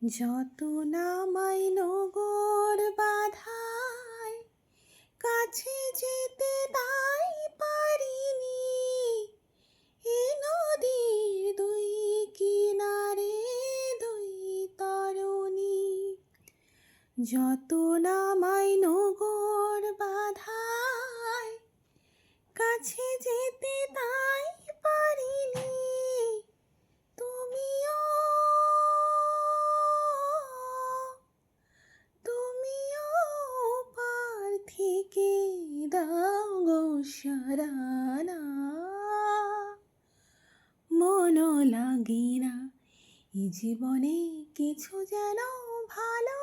যত নামাই নগর বাধায়, কাছে যেতে তাই পারিনি। এ নদীর দুই কিনারে দুই তরুণী। যত নামাই নগর বাধায়, কাছে যেতে তাই পারিনি। তুমিও পার থেকে দাও গো সারানা, মনও লাগে না এ জীবনে কিছু যেন ভালো